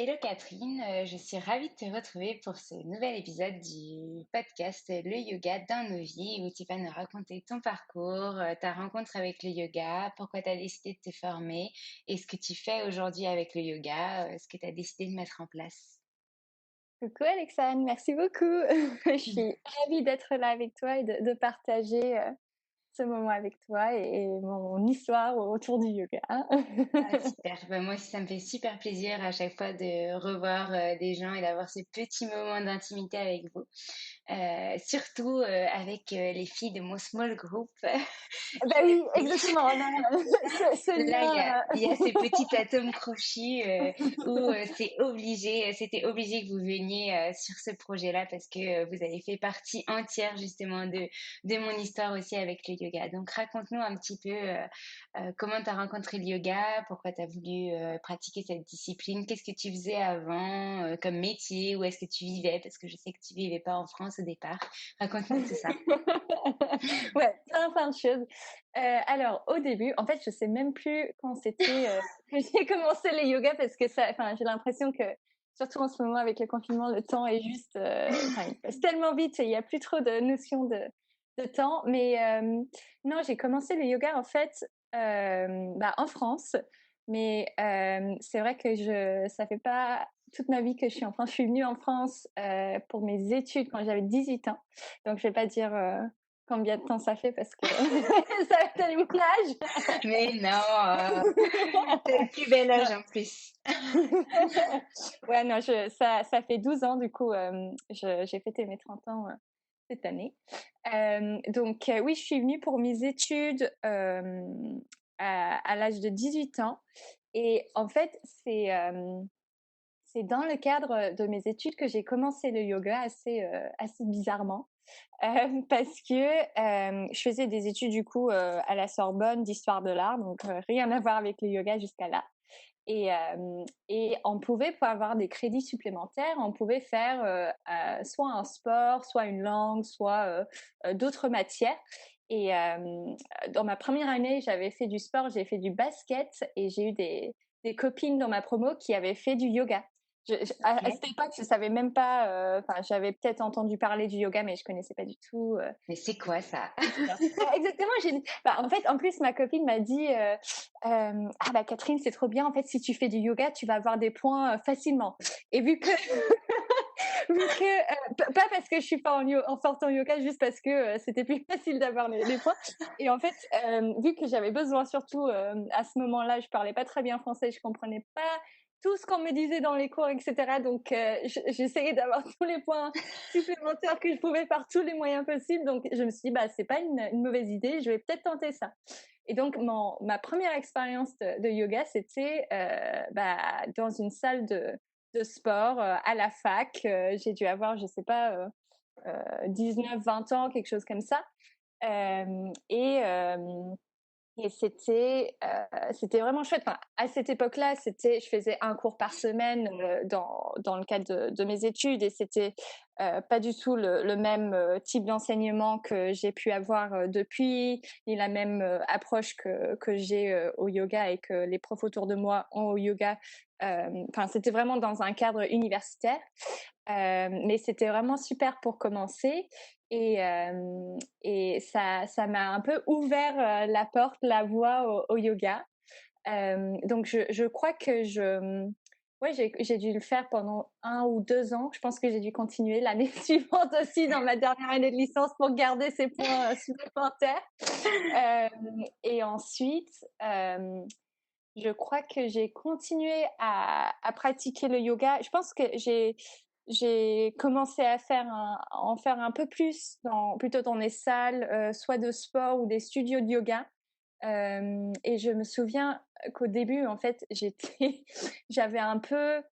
Hello Catherine, je suis ravie de te retrouver pour ce nouvel épisode du podcast Le yoga dans nos vies où tu vas nous raconter ton parcours, ta rencontre avec le yoga, pourquoi tu as décidé de te former et ce que tu fais aujourd'hui avec le yoga, ce que tu as décidé de mettre en place. Coucou Alexandre, merci beaucoup. Je suis ravie d'être là avec toi et de partager ce moment avec toi et mon histoire autour du yoga. Ah, super. Ben, moi aussi, ça me fait super plaisir à chaque fois de revoir des gens et d'avoir ce petit moment d'intimité avec vous. Surtout avec les filles de mon small group. Bah oui, exactement. On a ce Là, lien. il y a ces petits atomes crochus où c'était obligé que vous veniez sur ce projet-là parce que vous avez fait partie entière justement de mon histoire aussi avec le yoga. Donc, raconte-nous un petit peu comment tu as rencontré le yoga, pourquoi tu as voulu pratiquer cette discipline, qu'est-ce que tu faisais avant comme métier, où est-ce que tu vivais, parce que je sais que tu vivais pas en France au départ. Raconte-nous tout ça. Ouais, plein de choses. Alors, au début, en fait, je sais même plus quand c'était que j'ai commencé le yoga parce que ça, enfin, j'ai l'impression que, surtout en ce moment avec le confinement, le temps est juste, enfin, il passe tellement vite et il y a plus trop de notion de temps. Mais non, j'ai commencé le yoga en fait, en France. Mais c'est vrai que ça fait pas toute ma vie que je suis en France. Je suis venue en France pour mes études quand j'avais 18 ans. Donc, je vais pas dire combien de temps ça fait parce que ça va être à l'image. Mais non, t'as le plus bel âge en plus. Ouais, non, ça fait 12 ans, du coup, j'ai fêté mes 30 ans cette année. Oui, je suis venue pour mes études à l'âge de 18 ans. Et en fait, c'est dans le cadre de mes études que j'ai commencé le yoga assez bizarrement. Parce que je faisais des études du coup à la Sorbonne d'histoire de l'art, donc rien à voir avec le yoga jusqu'à là. Et on pouvait, pour avoir des crédits supplémentaires, on pouvait faire soit un sport, soit une langue, soit d'autres matières. Et dans ma première année, j'avais fait du sport, j'ai fait du basket et j'ai eu des copines dans ma promo qui avaient fait du yoga. À Ok. cette époque, je savais même pas. Enfin, j'avais peut-être entendu parler du yoga, mais je connaissais pas du tout. Mais c'est quoi ça? Exactement. En fait, en plus, ma copine m'a dit ah bah Catherine, c'est trop bien. En fait, si tu fais du yoga, tu vas avoir des points facilement. Et vu que pas parce que je suis pas en sortant yoga, juste parce que c'était plus facile d'avoir les points. Et en fait, vu que j'avais besoin, surtout à ce moment-là, je parlais pas très bien français, je comprenais pas tout ce qu'on me disait dans les cours, etc. Donc, j'essayais d'avoir tous les points supplémentaires que je pouvais par tous les moyens possibles. Donc, je me suis dit, bah, c'est pas une mauvaise idée, je vais peut-être tenter ça. Et donc, ma première expérience de yoga, c'était dans une salle de sport à la fac. J'ai dû avoir, je sais pas, 19, 20 ans, quelque chose comme ça. Euh, et, euh, et c'était vraiment chouette. Enfin, à cette époque-là, je faisais un cours par semaine dans le cadre de mes études et c'était pas du tout le même type d'enseignement que j'ai pu avoir depuis, ni la même approche que j'ai au yoga et que les profs autour de moi ont au yoga. Enfin, c'était vraiment dans un cadre universitaire, mais c'était vraiment super pour commencer. Et ça m'a un peu ouvert la porte, la voie au yoga. Donc je crois que ouais, j'ai dû le faire pendant 1 ou 2 ans. Je pense que j'ai dû continuer l'année suivante aussi dans ma dernière année de licence pour garder ces points supplémentaires. Euh, et ensuite, je crois que j'ai continué à pratiquer le yoga. Je pense que j'ai commencé en faire un peu plus plutôt dans des salles, soit de sport ou des studios de yoga. Et je me souviens qu'au début, en fait, j'avais un peu,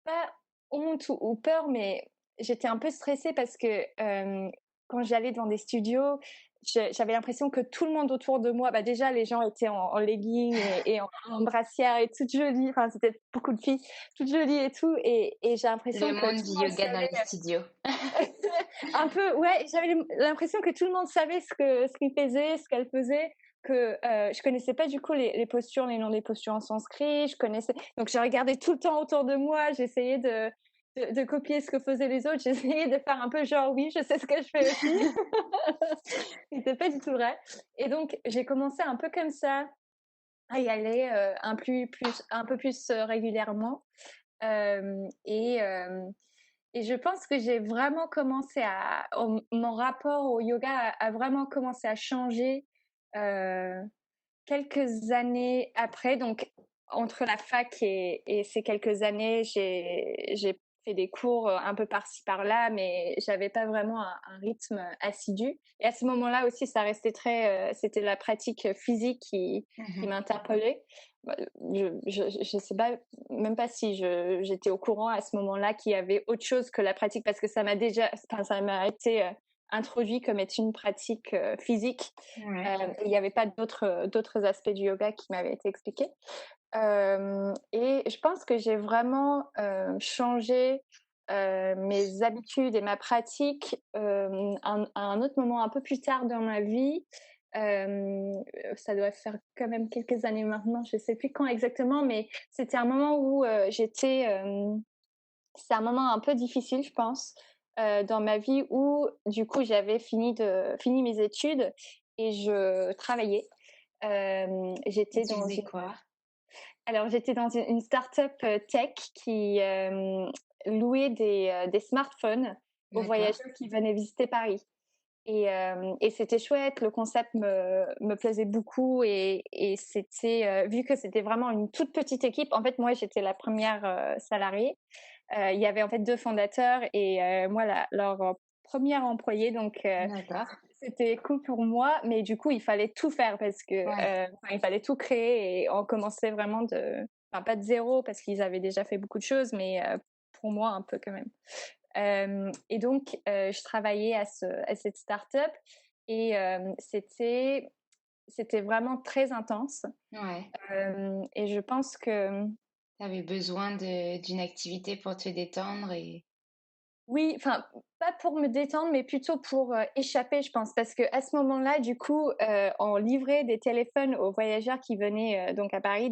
pas honte ou peur, mais j'étais un peu stressée parce que quand j'allais dans des studios, j'avais l'impression que tout le monde autour de moi, bah déjà les gens étaient en legging et en brassière et toutes jolies, enfin c'était beaucoup de filles, toutes jolies et tout, et j'ai Le l'impression que monde tout du le monde yoga dans savait les studios. un peu, ouais, j'avais l'impression que tout le monde savait ce qu'il faisait, ce qu'elle faisait. que je connaissais pas du coup les postures, les noms des postures en sanskrit. Donc j'ai regardé tout le temps autour de moi. J'essayais de copier ce que faisaient les autres. J'essayais de faire un peu genre oui, je sais ce que je fais aussi. C'était pas du tout vrai. Et donc j'ai commencé un peu comme ça à y aller un peu plus régulièrement. Euh, et, euh, et je pense que j'ai vraiment mon rapport au yoga a vraiment commencé à changer euh, quelques années après. Donc, entre la fac et ces quelques années, j'ai fait des cours un peu par-ci par-là, mais j'avais pas vraiment un rythme assidu. Et à ce moment-là aussi, ça restait c'était la pratique physique qui Mhm. m'interpellait. Bah, je sais pas, même pas si j'étais au courant à ce moment-là qu'il y avait autre chose que la pratique, parce que ça m'a été introduit comme étant une pratique physique. Ouais. Il n'y avait pas d'autres aspects du yoga qui m'avaient été expliqués. Et je pense que j'ai vraiment changé mes habitudes et ma pratique à un autre moment, un peu plus tard dans ma vie. Euh, Ça doit faire quand même quelques années maintenant, je ne sais plus quand exactement, mais c'était un moment où c'est un moment un peu difficile, je pense, dans ma vie où, du coup, j'avais fini mes études et je travaillais. Et J'étais tu dans faisais quoi? j'étais dans une start-up tech qui louait des smartphones aux D'accord. voyageurs qui venaient visiter Paris. Et c'était chouette, le concept me plaisait beaucoup et c'était, vu que c'était vraiment une toute petite équipe, en fait, moi, j'étais la première salariée. Il y avait en fait deux fondateurs et moi, leur première employée. Donc, D'accord. c'était cool pour moi, mais du coup, il fallait tout faire parce que Ouais. il fallait tout créer et on commençait vraiment enfin, pas de zéro parce qu'ils avaient déjà fait beaucoup de choses, mais pour moi, un peu quand même. Et donc, je travaillais à cette start-up et c'était vraiment très intense. Ouais. Et je pense que Tu avais besoin d'une activité pour te détendre et oui, enfin, pas pour me détendre, mais plutôt pour échapper, je pense. Parce que à ce moment-là, du coup, on livrait des téléphones aux voyageurs qui venaient donc à Paris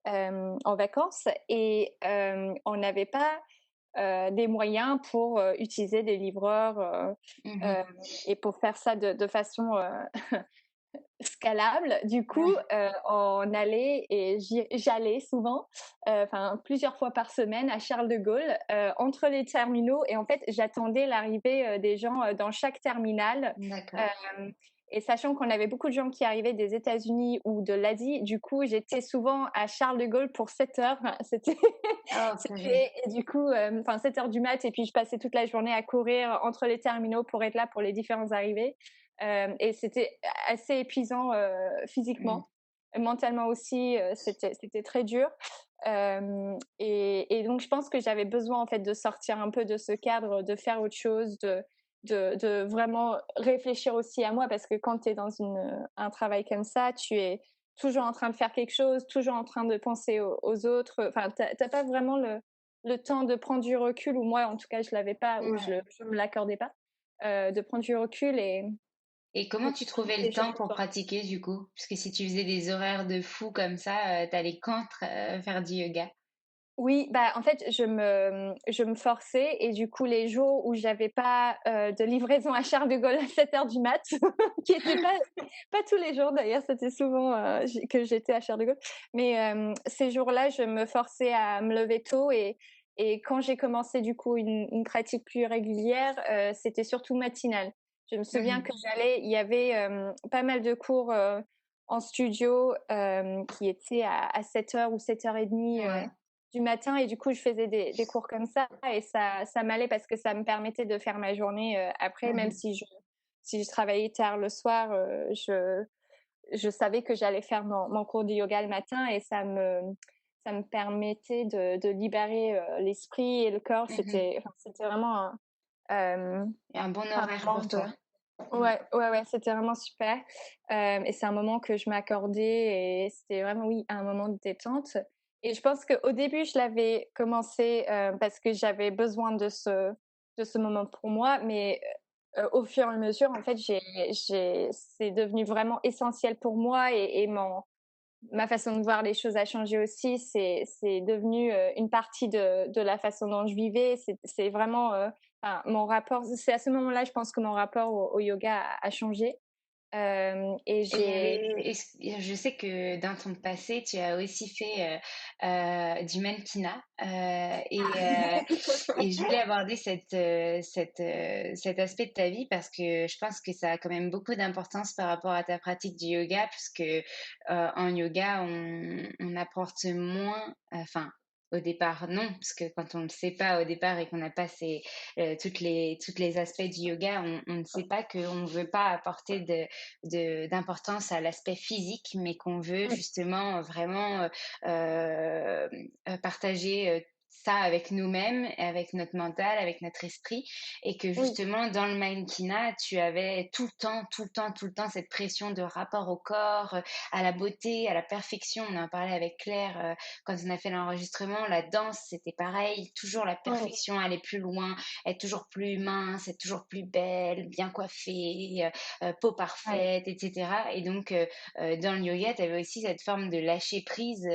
en vacances et on n'avait pas des moyens pour utiliser des livreurs Mhm. euh, et pour faire ça de façon scalable. Du coup, Ouais. on allait et j'allais souvent, enfin plusieurs fois par semaine à Charles de Gaulle, entre les terminaux. Et en fait, j'attendais l'arrivée des gens dans chaque terminal. D'accord. Euh, et sachant qu'on avait beaucoup de gens qui arrivaient des États-Unis ou de l'Asie, du coup, j'étais souvent à Charles de Gaulle pour 7 heures. Enfin, Oh, purée. et du coup, enfin 7 heures du mat. Et puis, je passais toute la journée à courir entre les terminaux pour être là pour les différents arrivées. Et c'était assez épuisant Mm. physiquement, mentalement aussi. C'était très dur. Et donc, je pense que j'avais besoin en fait de sortir un peu de ce cadre, de faire autre chose, de vraiment réfléchir aussi à moi, parce que quand tu es dans un travail comme ça, tu es toujours en train de faire quelque chose, toujours en train de penser aux autres. Enfin, t'as pas vraiment le temps de prendre du recul, ou moi, en tout cas, je l'avais pas, ou Ouais. je me l'accordais pas, de prendre du recul Et comment et tu prendre trouvais le des choses temps pour pour toi. pratiquer du coup? Parce que si tu faisais des horaires de fou comme ça, t'allais quand faire du yoga? Oui, bah en fait, je me forçais et du coup, les jours où j'avais pas de livraison à Charles de Gaulle à 7 heures du mat, qui était pas tous les jours d'ailleurs, c'était souvent que j'étais à Charles de Gaulle, mais ces jours-là, je me forçais à me lever tôt et quand j'ai commencé du coup une pratique plus régulière, c'était surtout matinale. Je me souviens Mhm. que il y avait pas mal de cours en studio qui étaient à 7 heures ou 7h30 Ouais. du matin et du coup je faisais des cours comme ça et ça m'allait parce que ça me permettait de faire ma journée après, même Mhm. si je travaillais tard le soir, je savais que j'allais faire mon cours de yoga le matin et ça me permettait de libérer l'esprit et le corps. Mhm. C'était vraiment Et un bon un horaire moment pour de toi. Ouais. ouais, c'était vraiment super. Et c'est un moment que je m'accordais et c'était vraiment, oui, un moment de détente. Et je pense qu'au début, je l'avais commencé parce que j'avais besoin de ce moment pour moi, mais au fur et à mesure, en fait, c'est devenu vraiment essentiel pour moi et ma façon de voir les choses a changé aussi. C'est devenu une partie de la façon dont je vivais. C'est vraiment enfin, mon rapport. C'est à ce moment-là, je pense que mon rapport au yoga a changé. Et Et il y j'ai avait je sais que dans ton passé, tu as aussi fait, du mannequinat, et je voulais aborder cet aspect de ta vie parce que je pense que ça a quand même beaucoup d'importance par rapport à ta pratique du yoga puisque, en yoga, on apporte moins, enfin, au départ non, parce que quand on ne sait pas au départ et qu'on n'a pas toutes les aspects du yoga, on ne sait pas qu'on ne veut pas apporter d'importance à l'aspect physique, mais qu'on veut mmh, justement vraiment partager ça avec nous-mêmes, et avec notre mental, avec notre esprit, et que oui, justement dans le mannequinat, tu avais tout le temps, tout le temps, tout le temps cette pression de rapport au corps, à la beauté, à la perfection. On en parlait avec Claire quand on a fait l'enregistrement. La danse, c'était pareil, toujours la ouais, perfection, aller plus loin, être toujours plus mince, être toujours plus belle, bien coiffée, peau ouais. parfaite, et cetera. Et donc, dans le yoga, tu avais aussi cette forme de lâcher prise,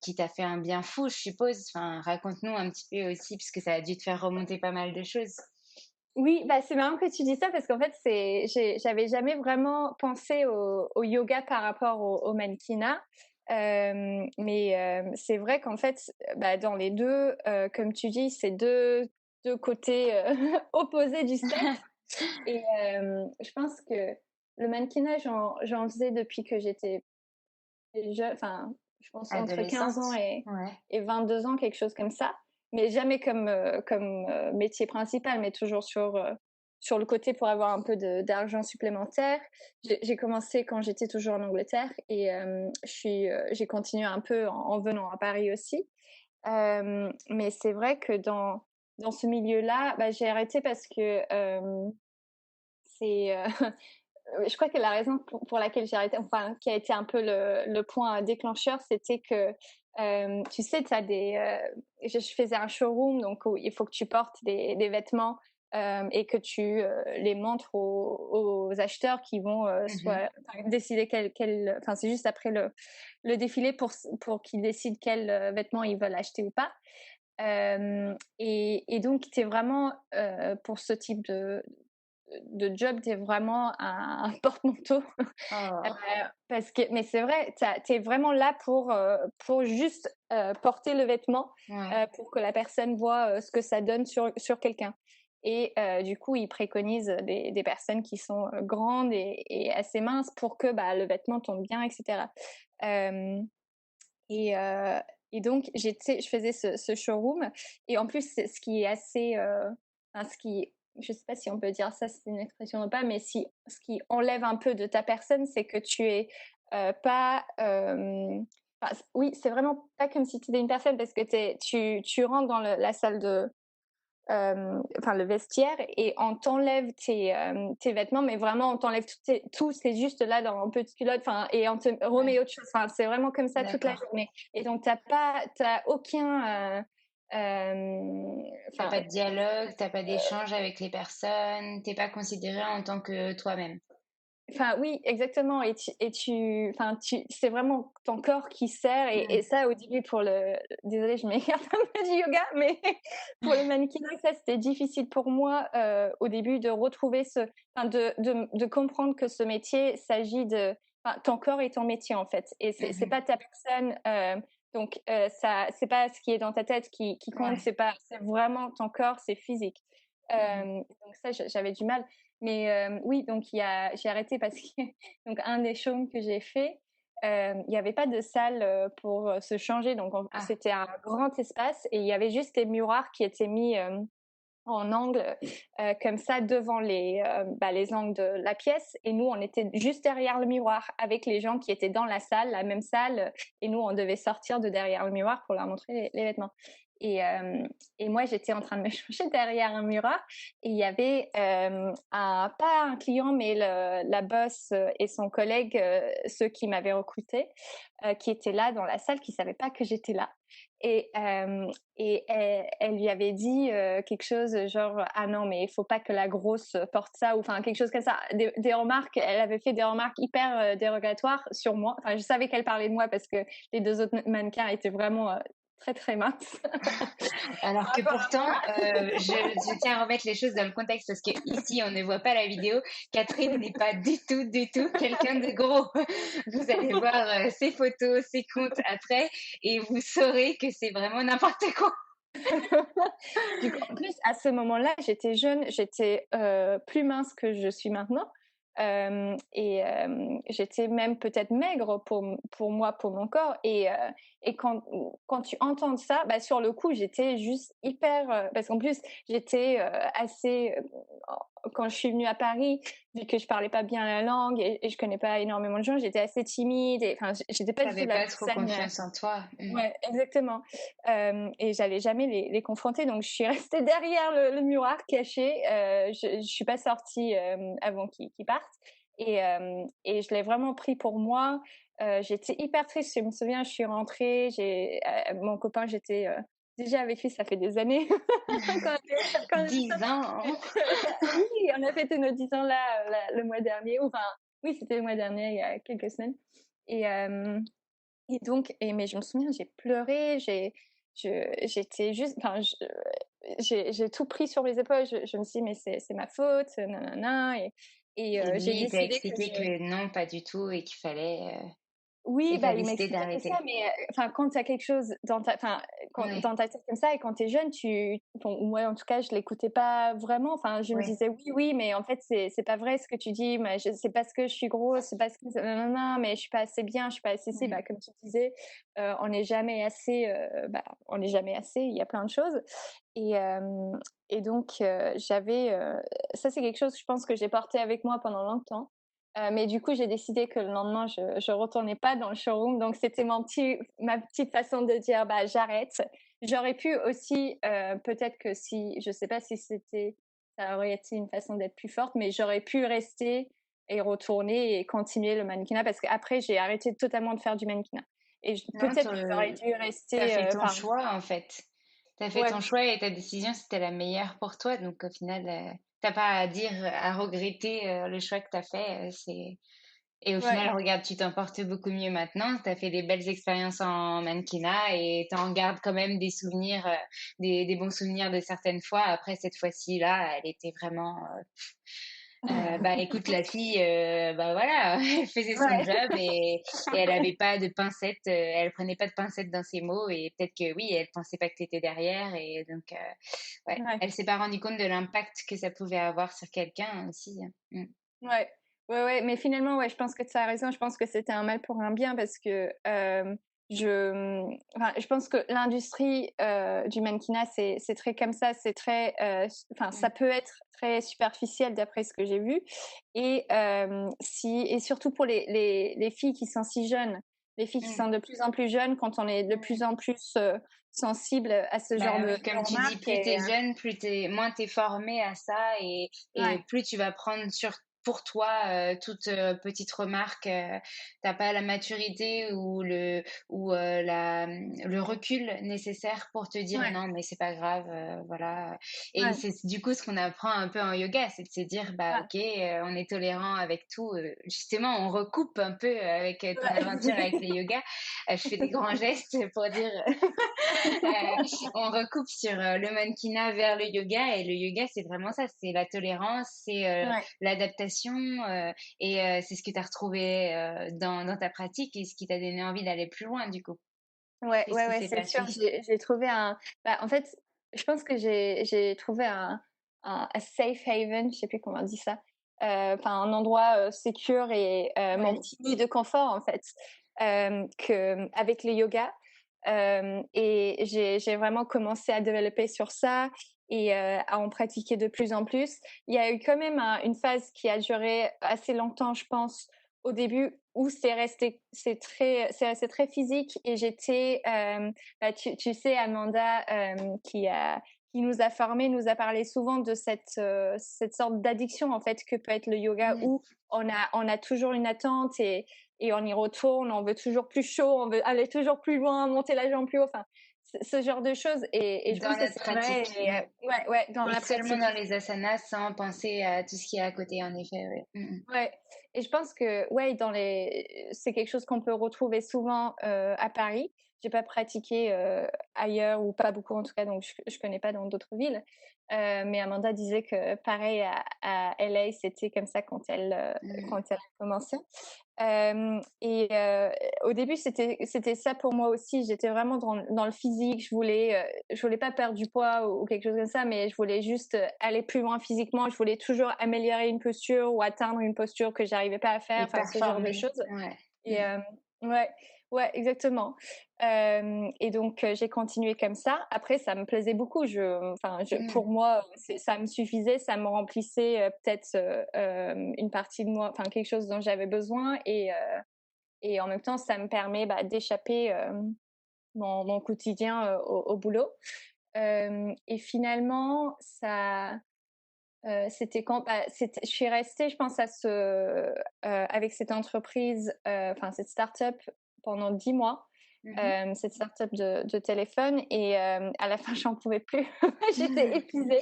qui t'a fait un bien fou, je suppose? Enfin, raconte-nous un petit peu aussi, puisque ça a dû te faire remonter pas mal de choses. Oui, bah, c'est marrant que tu dis ça parce qu'en fait, j'avais jamais vraiment pensé au yoga par rapport au mannequinat. Mais c'est vrai qu'en fait, bah, dans les deux, comme tu dis, c'est deux côtés opposés du spectre. Et je pense que le mannequinat, j'en faisais depuis que j'étais jeune, enfin, je pense entre 15 ans Adolescente? Ouais. et 22 ans, quelque chose comme ça. Mais jamais comme métier principal, mais toujours sur le côté pour avoir un peu d'argent supplémentaire. J'ai commencé quand j'étais toujours en Angleterre et j'ai continué un peu en venant à Paris aussi. Mais c'est vrai que dans ce milieu-là, bah, j'ai arrêté parce que c'est je crois que la raison pour laquelle j'ai arrêté, enfin, qui a été un peu le point déclencheur, c'était que, tu sais, tu as je faisais un showroom, donc où il faut que tu portes des vêtements et que tu les montres aux acheteurs qui vont Mmh. enfin, décider enfin, c'est juste après le défilé pour qu'ils décident quels vêtements ils veulent acheter ou pas. Et donc, tu es vraiment, pour ce type de job, tu es vraiment un porte-manteau. Heu, Oh! parce que mais c'est vrai, tu es vraiment là pour juste, porter le vêtement, Ouais. pour que la personne voit, ce que ça donne sur quelqu'un. Et du coup, ils préconisent des personnes qui sont, grandes et assez minces pour que, bah, le vêtement tombe bien et cetera. Hem et heu et donc je faisais ce showroom et en plus, ce qui est assez, enfin ce qui je sais pas si on peut dire ça, c'est une expression ou pas, mais ce qui enlève un peu de ta personne, c'est que tu es, pas, enfin, oui, c'est vraiment pas comme si tu étais une personne parce que tu rentres dans la salle enfin le vestiaire et on t'enlève tes vêtements, mais vraiment on t'enlève tout, c'est juste là dans un petite culotte, enfin, et on te Ouais, remet autre chose. Enfin, c'est vraiment comme ça toute la d'accord. journée. Et donc t'as aucun, T'as enfin, pas de dialogue, t'as pas d'échange avec les personnes, t'es pas considéré en tant que toi-même. enfin, oui, exactement. Enfin, c'est vraiment ton corps qui sert. Et Mmh. ça, au début, désolée, je m'écarte un peu du yoga, mais pour le mannequinat, ça, c'était difficile pour moi, au début, de retrouver enfin, de comprendre que ce métier s'agit enfin, ton corps est ton métier, en fait. Et c'est Mmh. pas ta personne, donc, c'est pas ce qui est dans ta tête qui compte, Ouais. c'est vraiment ton corps, c'est physique. Mmh. Donc ça, j'avais du mal. Mais oui, donc j'ai arrêté parce que donc un des showrooms que j'ai fait, il y avait pas de salle, pour, se changer, donc Ah. c'était un grand espace et il y avait juste des miroirs qui étaient mis, en angle, comme ça devant bah, les angles de la pièce et nous, on était juste derrière le miroir avec les gens qui étaient dans la salle, la même salle, et nous, on devait sortir de derrière le miroir pour leur montrer les vêtements. Et moi, j'étais en train de me changer derrière un miroir et il y avait pas un client, mais la boss et son collègue, ceux qui m'avaient recruté, qui étaient là dans la salle, qui ne savaient pas que j'étais là. Et, elle lui avait dit quelque chose genre ah non mais il faut pas que la grosse porte ça ou enfin quelque chose comme ça, des remarques. Elle avait fait des remarques hyper dérogatoires sur moi. Enfin je savais qu'elle parlait de moi parce que les deux autres mannequins étaient vraiment très très minces. Alors que pourtant, Apparemment. je tiens à remettre les choses dans le contexte parce que ici, on ne voit pas la vidéo. Catherine n'est pas du tout quelqu'un de gros. Vous allez voir ses photos, ses comptes après et vous saurez que c'est vraiment n'importe quoi. Du coup, en plus, à ce moment-là, j'étais jeune, j'étais plus mince que je suis maintenant. J'étais même peut-être maigre pour moi, pour mon corps. Et quand tu entends ça, bah, sur le coup, j'étais juste hyper. Parce qu'en plus, j'étais assez. Quand je suis venue à Paris, vu que je parlais pas bien la langue et je connais pas énormément de gens, j'étais assez timide. Enfin, j'étais pas du tout T'avais la pas trop personne. confiance en toi. Ouais, exactement. Et j'allais jamais les confronter, donc je suis restée derrière le miroir cachée. Je suis pas sortie avant qu'ils partent. Et je l'ai vraiment pris pour moi. J'étais hyper triste. Je me souviens, je suis rentrée. Mon copain, j'étais déjà avec lui, ça fait des années. Quand- 10 ans. Hein. oui, on a fêté nos 10 ans là, le mois dernier. Enfin, oui, c'était le mois dernier, il y a quelques semaines. Et, euh, et donc, mais je me souviens, j'ai pleuré, j'étais juste, enfin, j'ai tout pris sur les épaules. Je me suis dit, mais c'est ma faute, nanana. Et J'ai lui, il t'a décidé que expliqué que non, pas du tout et qu'il fallait, oui, il bah, fallait il m'a décider expliqué tout ça, d'arrêter. mais enfin, quand tu as quelque chose Ouais, dans ta tête comme ça et quand tu es jeune, bon, moi, en tout cas, je l'écoutais pas vraiment. Enfin, je me ouais. disais: «Oui, oui, mais en fait, c'est pas vrai ce que tu dis, mais c'est parce que je suis grosse, c'est parce que nanana, mais je suis pas assez bien, je suis pas assez ci». Mm. Bah, comme tu disais, on n'est jamais assez, on n'est jamais assez, il y a plein de choses et hem donc ça, c'est quelque chose, je pense, que j'ai porté avec moi pendant longtemps. Mais du coup, j'ai décidé que le lendemain, je retournais pas dans le showroom. Donc, c'était ma petite façon de dire, bah, j'arrête. J'aurais pu aussi, peut-être que si, je sais pas si ça aurait été une façon d'être plus forte, mais j'aurais pu rester et retourner et continuer le mannequinat parce qu'après, j'ai arrêté totalement de faire du mannequinat. Et Non, peut-être que j'aurais dû t'as rester, fait ton enfin, choix en fait. T'as fait ton ouais, choix et ta décision, c'était la meilleure pour toi. Donc au final, t'as pas à dire, à regretter le choix que t'as fait. Et au ouais, final, regarde, tu t'en portes beaucoup mieux maintenant. T'as fait des belles expériences en mannequinat et t'en gardes quand même des souvenirs, des bons souvenirs de certaines fois. Après, cette fois-ci, là, elle était vraiment bah écoute, la fille, bah voilà, elle faisait son ouais, job et elle avait pas de pincettes, elle prenait pas de pincettes dans ses mots et peut-être que oui, elle pensait pas que tu étais derrière et donc ouais, ouais. elle s'est pas rendue compte de l'impact que ça pouvait avoir sur quelqu'un aussi. Hein. Mm. Ouais, ouais, ouais, mais finalement, ouais, je pense que tu as raison. Je pense que c'était un mal pour un bien parce que enfin, je pense que l'industrie du mannequinat, c'est très comme ça, c'est très, enfin, ça Mm. peut être très superficiel d'après ce que j'ai vu. Et surtout pour les filles qui sont si jeunes, les filles qui Mm. sont de plus en plus jeunes, quand on est de plus Ouais. en plus sensible à ce genre Bah de oui, comme tu dis, remarques. plus t'es jeune, moins t'es formé à ça et Ouais, plus tu vas prendre pour toi toute petite remarque. T'as pas la maturité ou le recul nécessaire pour te dire ouais, non, mais c'est pas grave, voilà. Et ouais, c'est du coup ce qu'on apprend un peu en yoga, c'est de se dire bah ouais, ok, on est tolérant avec tout. Justement, on recoupe un peu avec ton aventure avec ouais. le yoga. Je fais des grands gestes pour dire on recoupe sur le mannequinat vers le yoga et le yoga c'est vraiment ça, c'est la tolérance, c'est Ouais. l'adaptation et c'est ce que tu as retrouvé dans ta pratique et ce qui t'a donné envie d'aller plus loin du coup. Ouais, Qu'est-ce ouais, qui ouais, s'est c'est sûr. passé? J'ai trouvé en fait, je pense que j'ai trouvé un safe haven, je sais plus comment on dit ça. Enfin, un endroit sécure et mon Oui. petit nid de confort, en fait, avec le yoga. Et j'ai vraiment commencé à développer sur ça et à en pratiquer de plus en plus. Il y a eu quand même une phase qui a duré assez longtemps, je pense, au début où c'est resté très physique et tu sais, Amanda, qui nous a formés, nous a parlé souvent de cette sorte d'addiction, en fait, que peut être le yoga, Mmh. où on a toujours une attente et on y retourne, on veut toujours plus chaud, on veut aller toujours plus loin, monter la jambe plus haut, enfin, ce genre de choses. Et je Dans pense que notre c'est vrai. pratique. Et, ouais, ouais, dans Et la seulement pratique. dans les asanas sans penser à tout ce qui est à côté, en effet, ouais. Ouais, et je pense que ouais, c'est quelque chose qu'on peut retrouver souvent à Paris. J'ai pas pratiqué ailleurs, ou pas beaucoup en tout cas, donc je connais pas dans d'autres villes. Mais Amanda disait que pareil à LA, c'était comme ça Mmh. quand elle a commencé. Et au début, c'était ça pour moi aussi. J'étais vraiment dans le physique. Je voulais pas perdre du poids ou quelque chose comme ça, mais je voulais juste aller plus loin physiquement. Je voulais toujours améliorer une posture ou atteindre une posture que j'arrivais pas à faire, Et enfin ce genre de performer, choses. ouais. Et ouais, ouais, exactement. Et donc j'ai continué comme ça. Après, ça me plaisait beaucoup. Mmh. Pour moi, ça me suffisait, ça me remplissait peut-être une partie de moi, enfin quelque chose dont j'avais besoin. Et en même temps, ça me permet d'échapper mon quotidien au boulot. Et finalement, c'était je suis restée, je pense, avec cette entreprise, enfin cette start-up pendant 10 mois, Mmh. cette start-up de téléphone. Et à la fin, j'en pouvais plus. J'étais épuisée.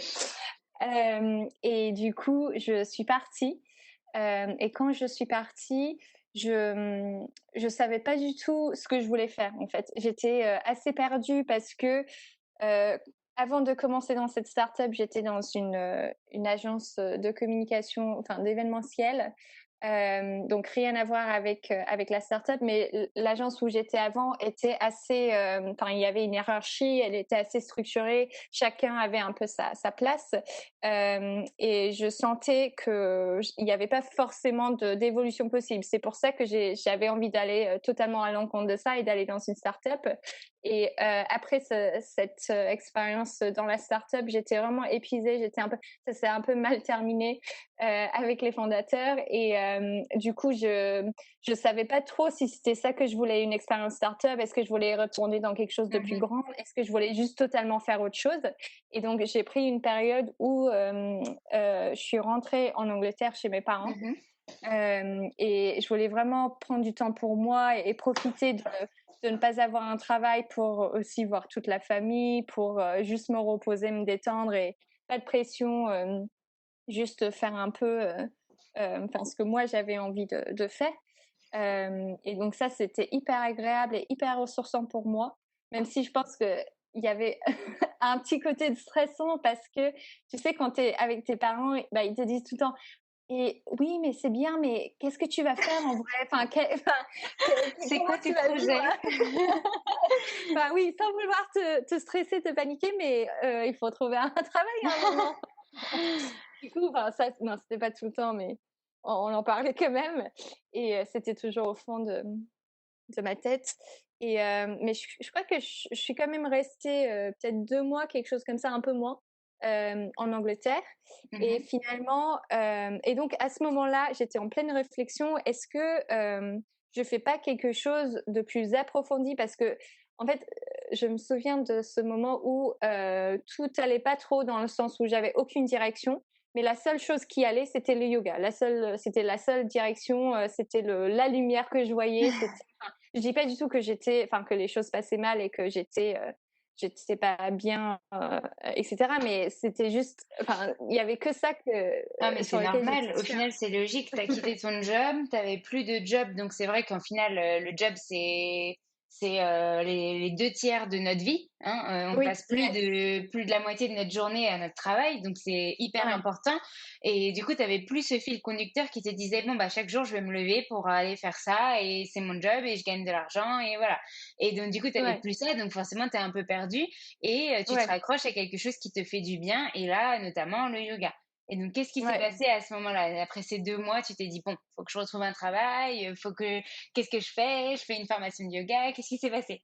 Et du coup, je suis partie. Et quand je suis partie, je savais pas du tout ce que je voulais faire, en fait. J'étais assez perdue parce que euh, avant de commencer dans cette start-up, j'étais dans une agence de communication, enfin d'événementiel. Donc rien à voir avec la start-up, mais l'agence où j'étais avant était assez, enfin il y avait une hiérarchie, elle était assez structurée, chacun avait un peu sa place. Et je sentais que il n'y avait pas forcément d'évolution possible. C'est pour ça que j'avais envie d'aller totalement à l'encontre de ça et d'aller dans une start-up. Et après cette expérience dans la start-up, j'étais vraiment épuisée. Ça s'est un peu mal terminé avec les fondateurs. Et du coup, je savais pas trop si c'était ça que je voulais, une expérience start-up. Est-ce que je voulais retourner dans quelque chose de plus Mmh. grand? Est-ce que je voulais juste totalement faire autre chose? Et donc, j'ai pris une période où je suis rentrée en Angleterre chez mes parents. Mmh. Et je voulais vraiment prendre du temps pour moi et profiter de ne pas avoir un travail, pour aussi voir toute la famille, pour juste me reposer, me détendre, et pas de pression, juste faire un peu enfin, ce que moi j'avais envie de faire. Et donc ça, c'était hyper agréable et hyper ressourçant pour moi, même si je pense que il y avait un petit côté de stressant, parce que tu sais, quand tu es avec tes parents, bah, ils te disent tout le temps: et oui, mais c'est bien, mais qu'est-ce que tu vas faire en vrai? Enfin, C'est comment quoi tu tes vas vivre? projets? Enfin, oui, sans vouloir te stresser, te paniquer, mais il faut trouver un travail à un moment. Du coup, enfin, ça, non, c'était pas tout le temps, mais on en parlait quand même. Et c'était toujours au fond de ma tête. Et mais je crois que je suis quand même restée peut-être 2 mois, quelque chose comme ça, un peu moins, en Angleterre. Et Mmh. finalement, et donc à ce moment-là, j'étais en pleine réflexion. Est-ce que je fais pas quelque chose de plus approfondi? Parce que en fait, je me souviens de ce moment où tout allait pas trop, dans le sens où j'avais aucune direction. Mais la seule chose qui allait, c'était le yoga. C'était la seule direction, c'était la lumière que je voyais. Je dis pas du tout que les choses passaient mal et que j'étais pas bien, etc. Mais c'était juste, enfin, il y avait que ça Non, mais sur c'est lequel normal. j'étais Au sûre. final, c'est logique. Tu as quitté ton job, tu avais plus de job. Donc, c'est vrai qu'en final, le job, c'est les 2 tiers de notre vie, hein. On Oui, passe ouais, plus de la moitié de notre journée à notre travail. Donc, c'est hyper ouais, important. Et du coup, tu avais plus ce fil conducteur qui te disait, bon, bah, chaque jour, je vais me lever pour aller faire ça. Et c'est mon job et je gagne de l'argent. Et voilà. Et donc, du coup, tu avais ouais, plus ça. Donc, forcément, tu es un peu perdu. Et tu te ouais, raccroches à quelque chose qui te fait du bien. Et là, notamment, le yoga. Et donc, qu'est-ce qui s'est ouais. passé à ce moment-là? Après ces 2 mois, tu t'es dit: «Bon, faut que je retrouve un travail, qu'est-ce que je fais? Je fais une formation de yoga». Qu'est-ce qui s'est passé?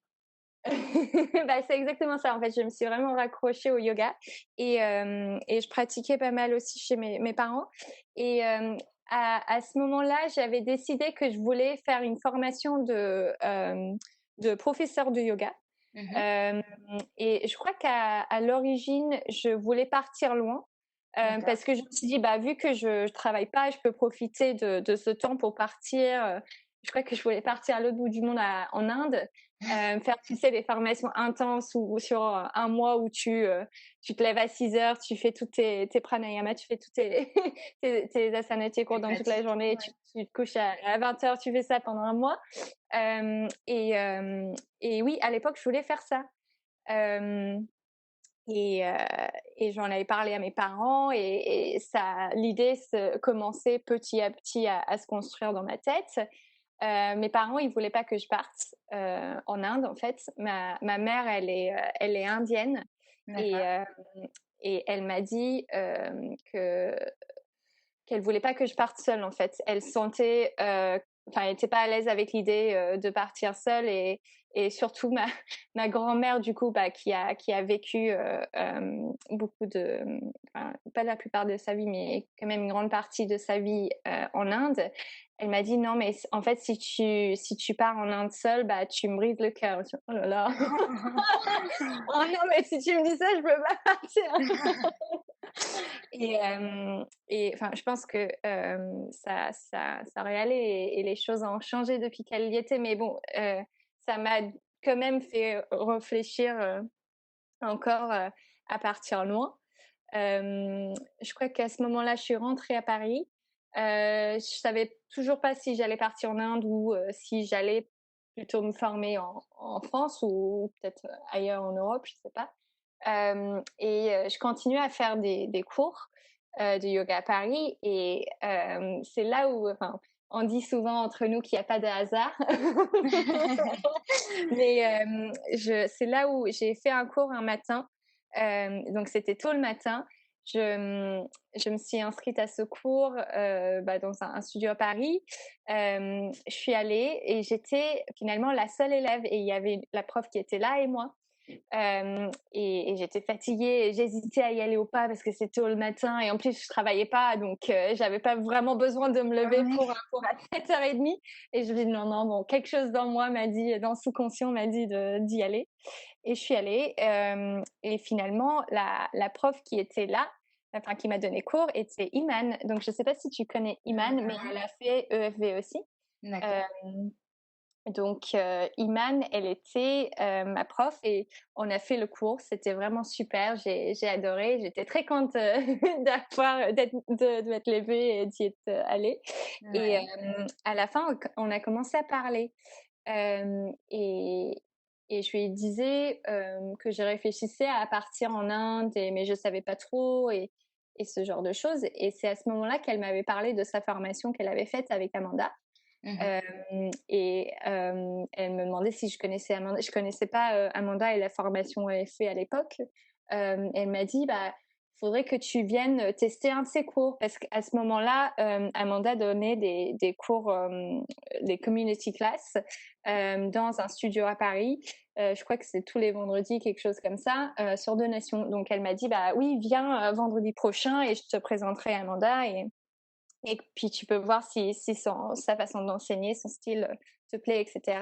Bah, c'est exactement ça. En fait, je me suis vraiment raccrochée au yoga. Et je pratiquais pas mal aussi chez mes parents. Et à ce moment-là, j'avais décidé que je voulais faire une formation de professeur de yoga. Mmh. Euh, et je crois qu'à l'origine, je voulais partir loin. D'accord. Parce que je me suis dit, bah, vu que je travaille pas, je peux profiter de ce temps pour partir. Je crois que je voulais partir à l'autre bout du monde, en Inde, faire, tu sais, des formations intenses ou sur un mois où tu te lèves à 6 heures, tu fais tous tes pranayamas, tu fais tous tes asanas, tes cours C'est dans toute la pratique. journée, Ouais. tu te couches à 20 heures, tu fais ça pendant un mois. Euh, et, euh, et oui, à l'époque, je voulais faire ça. Euh, et, euh, et j'en avais parlé à mes parents et ça, l'idée commençait petit à petit à se construire dans ma tête. Mes parents, ils voulaient pas que je parte en Inde, en fait. Ma mère, elle est indienne et, D'accord. euh, et elle m'a dit que qu'elle voulait pas que je parte seule, en fait. Elle sentait, enfin, elle était pas à l'aise avec l'idée de partir seule et surtout ma grand-mère du coup bah, qui a vécu beaucoup de enfin, pas la plupart de sa vie mais quand même une grande partie de sa vie en Inde. Elle m'a dit non mais en fait si tu pars en Inde seule bah tu me brises le cœur. Oh là là. Oh non mais si tu me dis ça je peux pas partir. Et, enfin, je pense que ça aurait allé et les choses ont changé depuis qu'elle y était. Mais bon, ça m'a quand même fait réfléchir encore à partir loin. Je crois qu'à ce moment-là, je suis rentrée à Paris. Je savais toujours pas si j'allais partir en Inde ou si j'allais plutôt me former en France ou peut-être ailleurs en Europe, je sais pas. Je continuais à faire des cours de yoga à Paris et c'est là où, enfin, on dit souvent entre nous qu'il n'y a pas de hasard, mais c'est là où j'ai fait un cours un matin, donc c'était tôt le matin. Je me suis inscrite à ce cours bah, dans un studio à Paris. Je suis allée et j'étais finalement la seule élève et il y avait la prof qui était là et moi. Et j'étais fatiguée et j'hésitais à y aller ou pas parce que c'était tôt le matin et en plus je travaillais pas donc j'avais pas vraiment besoin de me lever Ouais. pour un cours à 7h30 et je me dis non non bon quelque chose dans moi m'a dit dans le sous-conscient m'a dit d'y aller et je suis allée et finalement la prof qui était là enfin qui m'a donné cours était Iman donc je sais pas si tu connais Iman mais elle a fait EFV aussi. D'accord. Euh, donc, Iman, elle était ma prof et on a fait le cours. C'était vraiment super. J'ai adoré. J'étais très contente de m'être levée et d'y être allée. Et Ouais. à la fin, on a commencé à parler. Euh, et, et je lui disais que je réfléchissais à partir en Inde, mais je savais pas trop et ce genre de choses. Et c'est à ce moment-là qu'elle m'avait parlé de sa formation qu'elle avait faite avec Amanda. Mmh. Elle me demandait si je connaissais Amanda. Je connaissais pas Amanda et la formation qu'elle fait à l'époque. Elle m'a dit, bah, faudrait que tu viennes tester un de ses cours parce qu'à ce moment-là, Amanda donnait des cours, des community class dans un studio à Paris. Je crois que c'est tous les vendredis, quelque chose comme ça, sur donation. Donc elle m'a dit, bah oui, viens vendredi prochain et je te présenterai Amanda et puis tu peux voir si sa façon d'enseigner, son style te plaît, etc.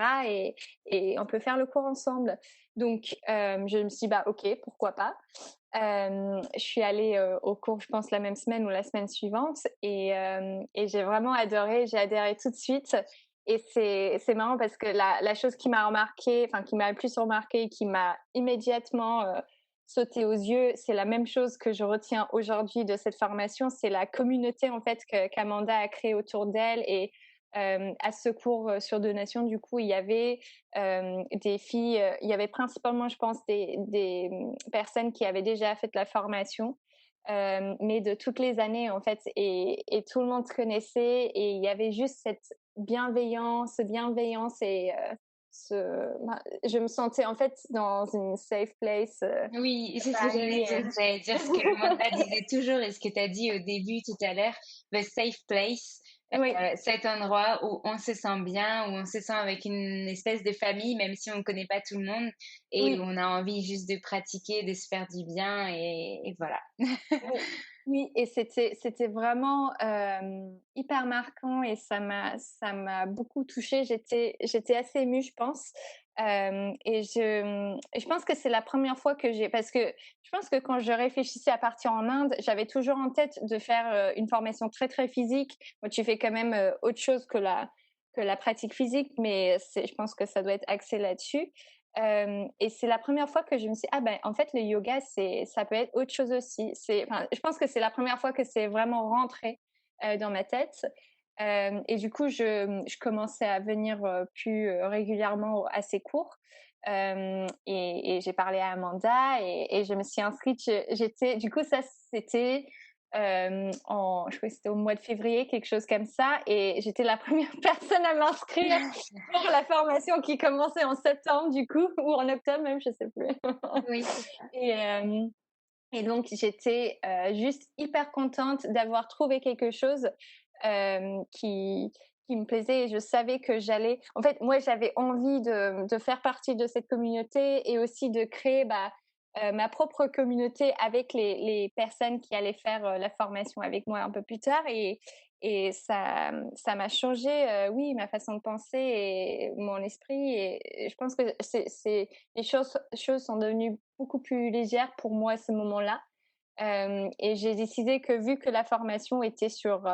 Et on peut faire le cours ensemble. Donc je me suis dit, bah ok, pourquoi pas. Je suis allée au cours, je pense, la même semaine ou la semaine suivante. Et j'ai vraiment adoré, j'ai adhéré tout de suite. Et c'est marrant parce que la chose qui m'a remarqué, enfin qui m'a le plus remarqué, qui m'a immédiatement sauté aux yeux, c'est la même chose que je retiens aujourd'hui de cette formation, c'est la communauté en fait qu'Amanda a créée autour d'elle et à ce cours sur donation, du coup, il y avait des filles, il y avait principalement, je pense, des personnes qui avaient déjà fait la formation, mais de toutes les années en fait, et tout le monde se connaissait et il y avait juste cette bienveillance et je me sentais en fait dans une safe place Oui, c'est ce que j'allais Paris. dire. J'allais dire ce que Amanda disait toujours et ce que tu as dit au début tout à l'heure, the safe place. Oui, cet endroit où on se sent bien, où on se sent avec une espèce de famille, même si on ne connaît pas tout le monde et où oui. on a envie juste de pratiquer, de se faire du bien et voilà. Oui, oui et c'était vraiment, hyper marquant et ça m'a beaucoup touchée. J'étais assez émue, je pense, et je pense que c'est la première fois que j'ai parce que je pense que quand je réfléchissais à partir en Inde, j'avais toujours en tête de faire, une formation très, très physique. Moi, tu fais quand même, autre chose que la pratique physique, mais c'est je pense que ça doit être axé là-dessus. Et c'est la première fois que je me suis dit, ah ben en fait le yoga ça peut être autre chose aussi. Enfin, je pense que c'est la première fois que c'est vraiment rentré dans ma tête. Et du coup je commençais à venir plus régulièrement à ces cours. Et j'ai parlé à Amanda et je me suis inscrite. J'étais du coup ça c'était je crois que c'était au mois de février, quelque chose comme ça, et j'étais la première personne à m'inscrire pour la formation qui commençait en septembre du coup, ou en octobre même, je sais plus. Oui, c'est ça. Et, euh, et donc j'étais juste hyper contente d'avoir trouvé quelque chose qui me plaisait et je savais que j'allais. En fait, moi j'avais envie de faire partie de cette communauté et aussi de créer ma propre communauté avec les personnes qui allaient faire la formation avec moi un peu plus tard et ça m'a changé, oui, ma façon de penser et mon esprit et je pense que les choses sont devenues beaucoup plus légères pour moi à ce moment-là. Et j'ai décidé que vu que la formation était sur